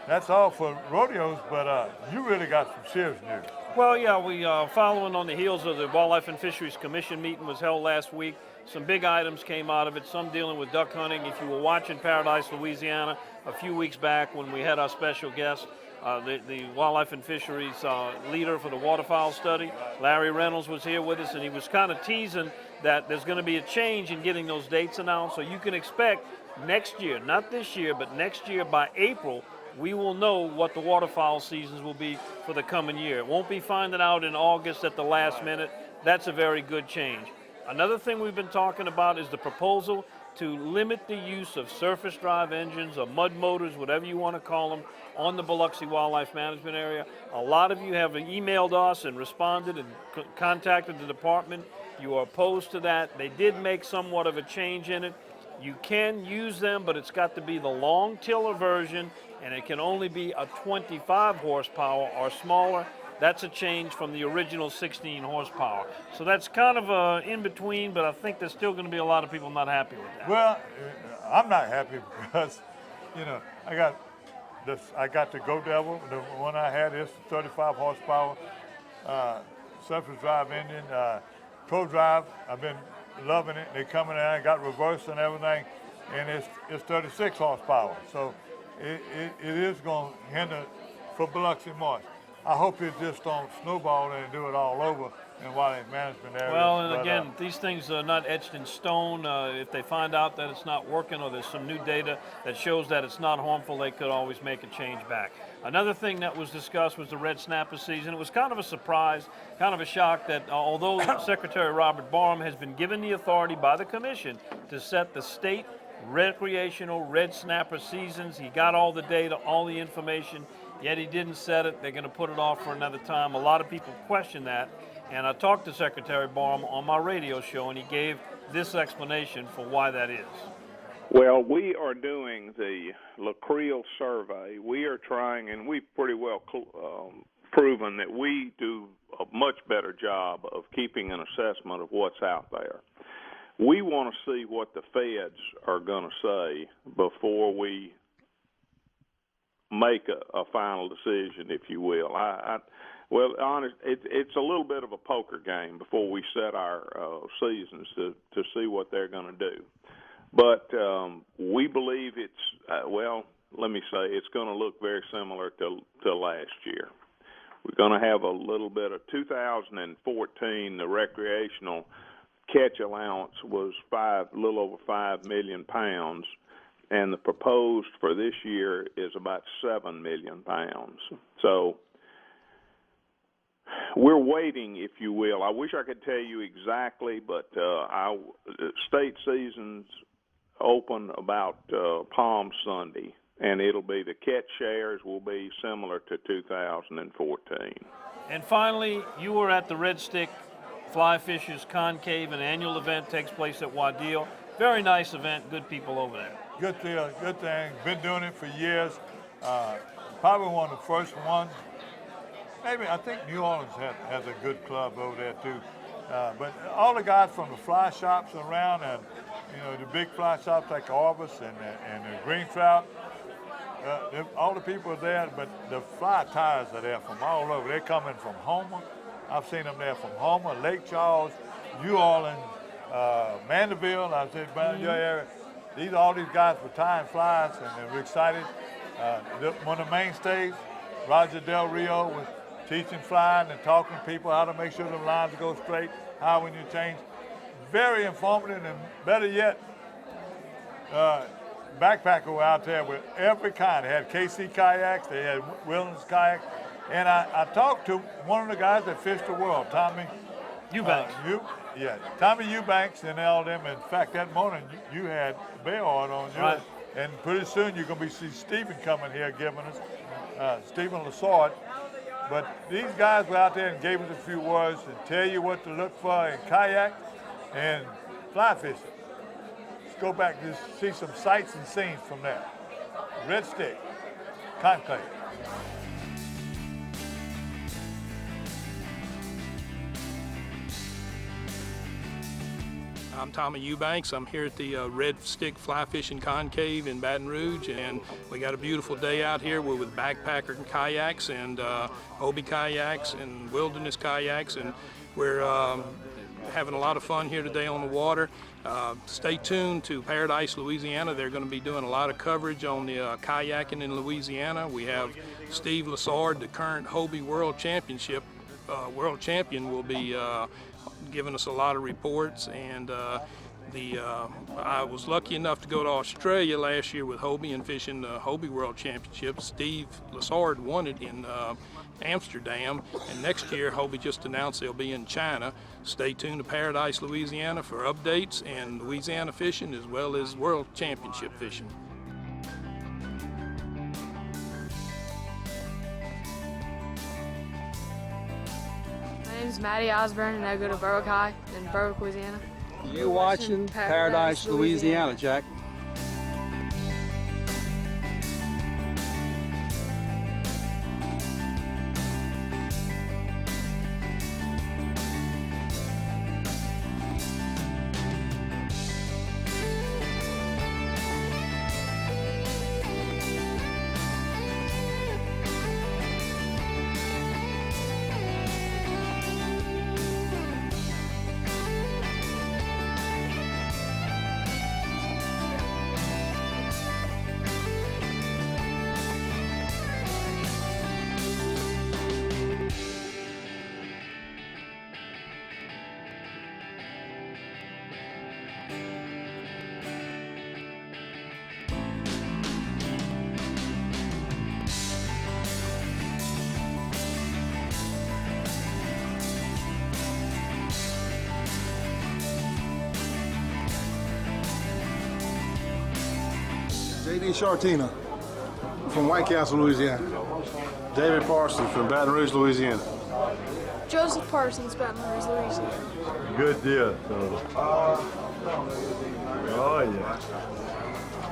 that's all for rodeos, but you really got some serious news. Well, yeah, we following on the heels of the Wildlife and Fisheries Commission meeting was held last week. Some big items came out of it, some dealing with duck hunting. If you were watching Paradise, Louisiana, a few weeks back when we had our special guest, the Wildlife and Fisheries leader for the waterfowl study, Larry Reynolds, was here with us, and he was kind of teasing that there's going to be a change in getting those dates announced. So you can expect next year, not this year, but next year by April, we will know what the waterfowl seasons will be for the coming year. It won't be finding out in August at the last minute. That's a very good change. Another thing we've been talking about is the proposal to limit the use of surface drive engines or mud motors, whatever you want to call them, on the Biloxi Wildlife Management Area. A lot of you have emailed us and responded and contacted the department. You are opposed to that. They did make somewhat of a change in it. You can use them, but it's got to be the long tiller version, and it can only be a 25 horsepower or smaller. That's a change from the original 16 horsepower. So that's kind of in between, but I think there's still going to be a lot of people not happy with that. Well, I'm not happy because, I got the Go Devil. The one I had is 35 horsepower surface drive engine, Pro Drive. I've been loving it. They coming in, I got reverse and everything, and it's 36 horsepower. So it is going to hinder for Biloxi Marsh. I hope it just don't snowball and do it all over in wildlife management areas. Well, and again, these things are not etched in stone. If they find out that it's not working or there's some new data that shows that it's not harmful, they could always make a change back. Another thing that was discussed was the red snapper season. It was kind of a surprise, kind of a shock that although Secretary Robert Barham has been given the authority by the commission to set the state recreational red snapper seasons, he got all the data, all the information, yet he didn't set it. They're going to put it off for another time. A lot of people question that. And I talked to Secretary Barham on my radio show, and he gave this explanation for why that is. Well, we are doing the LaCreel survey. We are trying, and we've pretty well proven that we do a much better job of keeping an assessment of what's out there. We want to see what the feds are going to say before we make a final decision, if you will. Well, honest, it's a little bit of a poker game before we set our seasons to see what they're going to do. But we believe let me say it's going to look very similar to last year. We're going to have a little bit of 2014, the recreational catch allowance was a little over 5 million pounds, and the proposed for this year is about 7 million pounds. So we're waiting, if you will. I wish I could tell you exactly, but state seasons open about Palm Sunday, and it'll be the catch shares will be similar to 2014. And finally, you were at the Red Stick Fly Fishers Conclave, an annual event, takes place at Waddill. Very nice event, good people over there. Good deal, good thing. Been doing it for years. Probably one of the first ones. Maybe, I think New Orleans has a good club over there too. But all the guys from the fly shops around, and the big fly shops like Orbis and the Green Trout, all the people are there, but the fly tires are there from all over. They're coming from Homer. I've seen them there from Homer, Lake Charles, New Orleans, Mandeville. I've seen your area. All these guys were tying flies, and we're excited. One of the mainstays, Roger Del Rio, was teaching flying and talking to people how to make sure the lines go straight, how when you change. Very informative, and better yet, backpacker were out there with every kind. They had KC kayaks, they had Wilderness kayaks, and I talked to one of the guys that fished the world, Tommy Eubanks. Tommy Eubanks and all them. In fact, that morning you had Bayard on you, right. And pretty soon you're going to see Stephen coming here giving us, Stephen Lassard. But these guys were out there and gave us a few words and tell you what to look for in kayak and fly fishing. Let's go back and just see some sights and scenes from there. Red Stick, conclave. I'm Tommy Eubanks. I'm here at the Red Stick Fly Fishing Conclave in Baton Rouge, and we got a beautiful day out here. We're with backpacker kayaks and Hobie kayaks and Wilderness kayaks, and we're having a lot of fun here today on the water. Stay tuned to Paradise, Louisiana. They're going to be doing a lot of coverage on the kayaking in Louisiana. We have Steve Lassard, the current Hobie World Champion, will be giving us a lot of reports, and I was lucky enough to go to Australia last year with Hobie and fishing the Hobie World Championship. Steve Lassard won it in Amsterdam, and next year Hobie just announced they'll be in China. Stay tuned to Paradise, Louisiana for updates and Louisiana fishing as well as World Championship fishing. My name is Maddie Osborne, and I go to Berwick High in Berwick, Louisiana. You're watching Paradise, Louisiana, Jack. J.D. Shartina from White Castle, Louisiana. David Parsons from Baton Rouge, Louisiana. Joseph Parsons, Baton Rouge, Louisiana. Good deal. Oh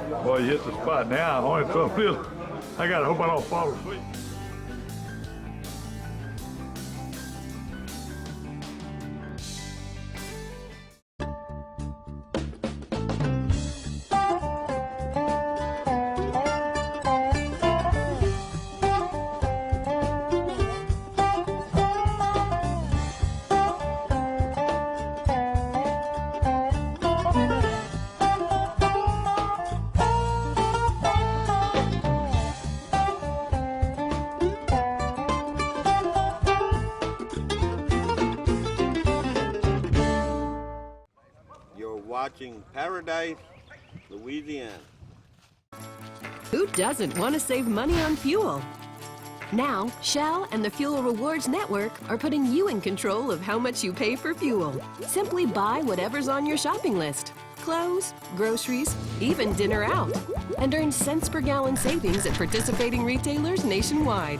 yeah. Boy, you hit the spot now. I hope I don't fall asleep. Watching Paradise, Louisiana. Who doesn't want to save money on fuel? Now, Shell and the Fuel Rewards Network are putting you in control of how much you pay for fuel. Simply buy whatever's on your shopping list. Clothes, groceries, even dinner out. And earn cents per gallon savings at participating retailers nationwide.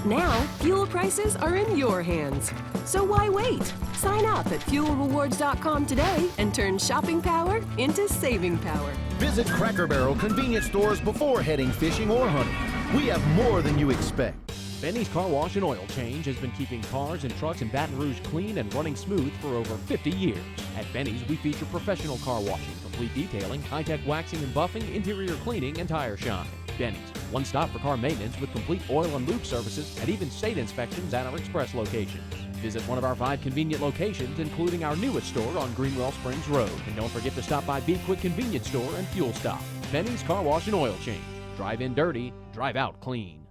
Now, fuel prices are in your hands. So why wait? Sign up at fuelrewards.com today and turn shopping power into saving power. Visit Cracker Barrel convenience stores before heading fishing or hunting. We have more than you expect. Benny's Car Wash and Oil Change has been keeping cars and trucks in Baton Rouge clean and running smooth for over 50 years. At Benny's, we feature professional car washing, complete detailing, high-tech waxing and buffing, interior cleaning, and tire shine. Benny's, one stop for car maintenance with complete oil and lube services and even state inspections at our express locations. Visit one of our 5 convenient locations, including our newest store on Greenwell Springs Road. And don't forget to stop by Be Quick Convenience Store and Fuel Stop. Benny's Car Wash and Oil Change. Drive in dirty, drive out clean.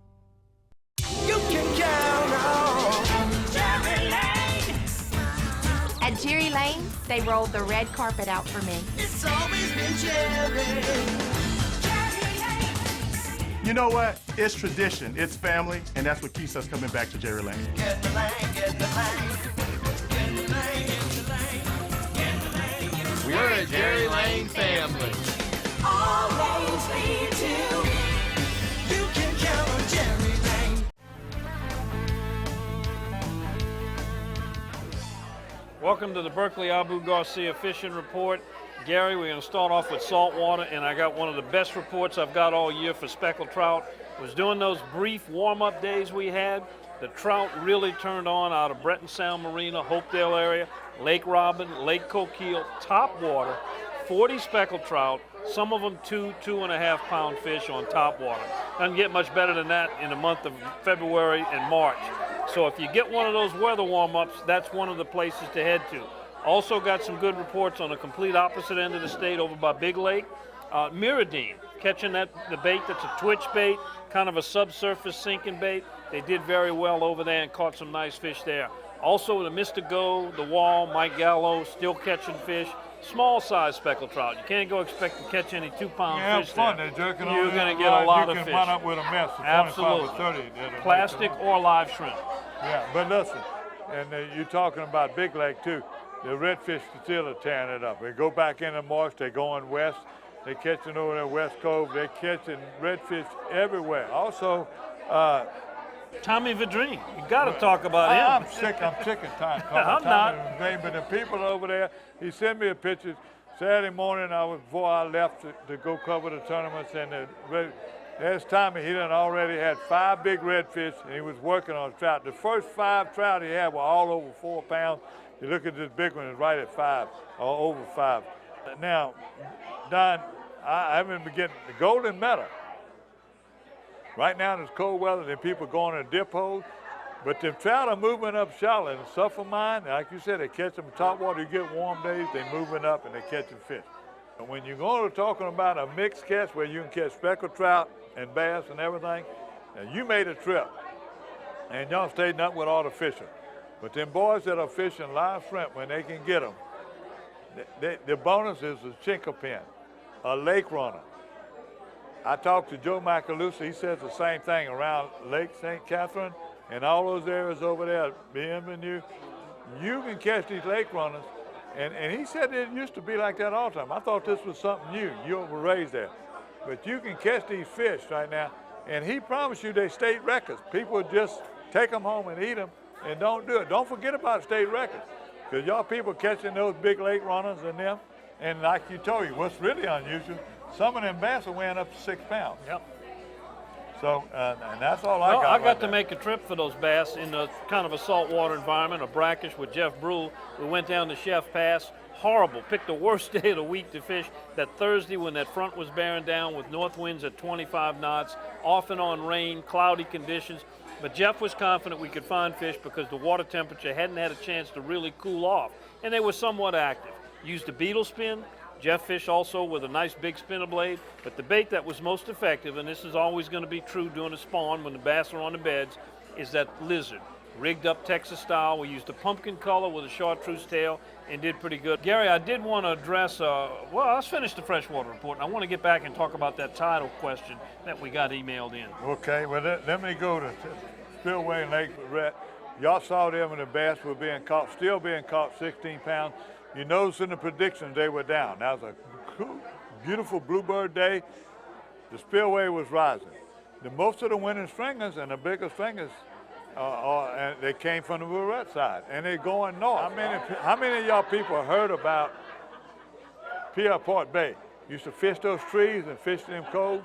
You can count on Jerry Lane. At Jerry Lane, they rolled the red carpet out for me. It's always been Jerry. You know what? It's tradition, it's family, and that's what keeps us coming back to Jerry Lane. Get the lane, get the lane. Get the lane, get the lane. Get the lane, get the lane. We're a Jerry Lane family. All lanes lead to. You can count on Jerry Lane. Welcome to the Berkeley Abu Garcia Fishing Report. Gary, we're going to start off with saltwater, and I got one of the best reports I've got all year for speckled trout. Was doing those brief warm-up days we had. The trout really turned on out of Breton Sound Marina, Hopedale area, Lake Robin, Lake Coquille, top water, 40 speckled trout, some of them 2.5 pound fish on top water. Doesn't get much better than that in the month of February and March. So if you get one of those weather warm-ups, that's one of the places to head to. Also got some good reports on the complete opposite end of the state over by Big Lake. Miradine, catching the bait that's a twitch bait, kind of a subsurface sinking bait. They did very well over there and caught some nice fish there. Also the Mr. Go, the Wall, Mike Gallo, still catching fish. Small size speckled trout. You can't go expect to catch any 2-pound fish fun. there. They're jerking You're on going to get a lot of fish. fish. You can run up with a mess of Absolutely. 25 or 30. Plastic or live shrimp. Yeah, but listen, and you're talking about Big Lake too. The redfish still are tearing it up. They go back in the marsh, they're going west. They're catching over there West Cove. They're catching redfish everywhere. Also, Tommy Vidrine, you got to talk about him. I'm sick of time. I'm not. But the people over there, he sent me a picture. Saturday morning, before I left to go cover the tournaments, and there's Tommy. He done already had 5 big redfish, and he was working on trout. The first 5 trout he had were all over 4 pounds. You look at this big one, it's right at 5, or over 5. Now, Don, I haven't been getting the golden medal. Right now, there's cold weather, then people going to dip holes. But the trout are moving up shallow. And suffer mine, like you said, they catch them top water. You get warm days, they're moving up and they're catching fish. And when you're going to talking about a mixed catch where you can catch speckled trout and bass and everything, now you made a trip, and y'all stayed up with all the fishing. But them boys that are fishing live shrimp, when they can get them, the bonus is a chinker pin, a lake runner. I talked to Joe Macalusa. He says the same thing around Lake St. Catherine and all those areas over there, Bienvenue. You can catch these lake runners. And he said it used to be like that all the time. I thought this was something new. You were raised there. But you can catch these fish right now. And he promised you they state records. People just take them home and eat them and don't do it. Don't forget about state records. Because y'all people catching those big lake runners and them. And like you told you, what's really unusual, some of them bass are weighing up to 6 pounds. Yep. So, and that's all I got. I got to make a trip for those bass in a kind of a saltwater environment, a brackish with Jeff Brule. We went down to Chef Pass. Horrible. Picked the worst day of the week to fish. That Thursday when that front was bearing down with north winds at 25 knots, off and on rain, cloudy conditions. But Jeff was confident we could find fish because the water temperature hadn't had a chance to really cool off. And they were somewhat active. Used a beetle spin. Jeff fished also with a nice big spinner blade, but the bait that was most effective, and this is always going to be true during a spawn when the bass are on the beds, is that lizard. Rigged up Texas style. We used a pumpkin color with a chartreuse tail and did pretty good. Gary, I did want to address, well, let's finish the freshwater report, and I want to get back and talk about that tidal question that we got emailed in. Okay, well, let me go to Spillway and Lake Rhett. Y'all saw them and the bass were being caught, still being caught 16 pounds. You notice in the predictions they were down. That was a cool, beautiful bluebird day. The spillway was rising. Most of the winning stringers and the bigger stringers and they came from the Barrett side, and they're going north. How many of y'all people heard about Pierrepont Bay? Used to fish those trees and fish them coves.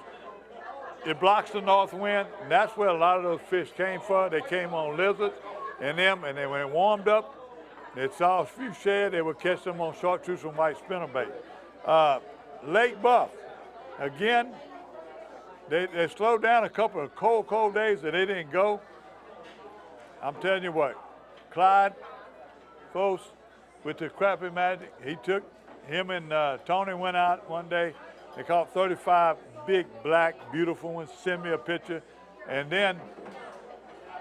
It blocks the north wind, and that's where a lot of those fish came from. They came on lizards and them, and then when it warmed up, they saw a few shad, they would catch them on chartreuse and white spinnerbait. Lake Buff, again, they slowed down a couple of cold days that they didn't go. I'm telling you what, Clyde, folks, with the crappie magic, him and Tony went out one day. They caught 35 big, black, beautiful ones. Send me a picture. And then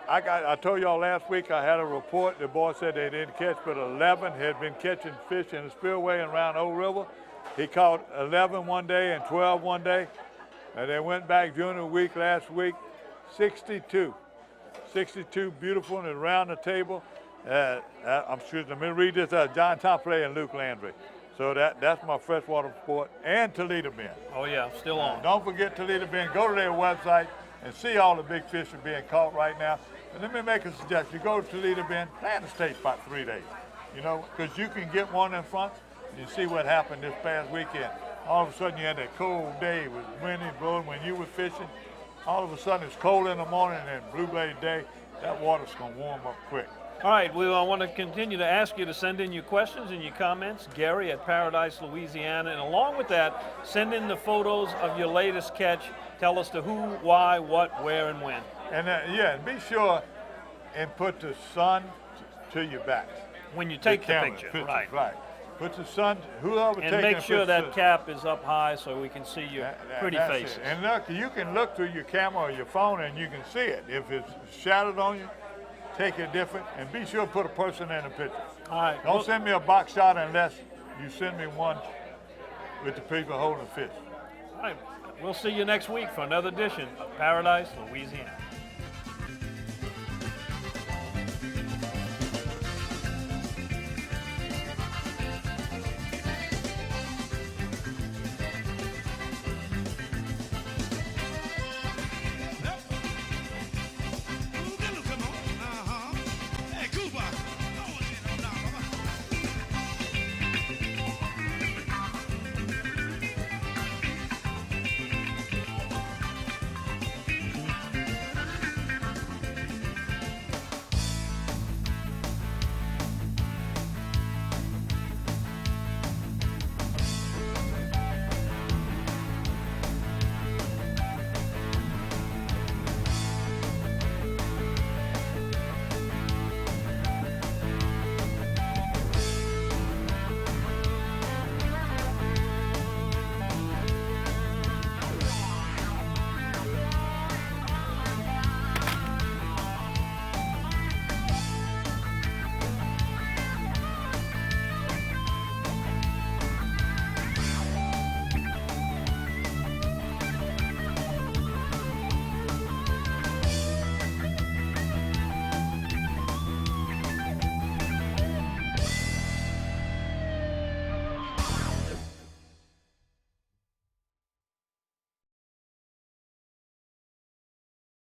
I told y'all last week I had a report. The boy said they didn't catch, but 11 had been catching fish in the spillway and around Old River. He caught 11 one day and 12 one day. And they went back during the week last week, 62. 62 beautiful and around the table. Let me read this, John Tomplay and Luke Landry. So that's my freshwater report, and Toledo Bend. Oh yeah, still on. Don't forget Toledo Bend. Go to their website and see all the big fish are being caught right now. And let me make a suggestion. You go to Toledo Bend, plan to stay about 3 days. You know, because you can get one in front. You see what happened this past weekend. All of a sudden you had that cold day. It was windy, blowing when you were fishing. All of a sudden it's cold in the morning and Blue Blade Day. That water's going to warm up quick. All right, we want to continue to ask you to send in your questions and your comments, Gary at Paradise, Louisiana. And along with that, send in the photos of your latest catch. Tell us the who, why, what, where, and when. And and be sure and put the sun to your back. When you take the picture, right. Put the sun, whoever taking and the make sure picture, that cap is up high so we can see your pretty faces. And look, you can look through your camera or your phone and you can see it. If it's shadowed on you, take it different, and be sure to put a person in the picture. All right. Don't send me a box shot unless you send me one with the people holding the fish. All right. We'll see you next week for another edition of Paradise, Louisiana.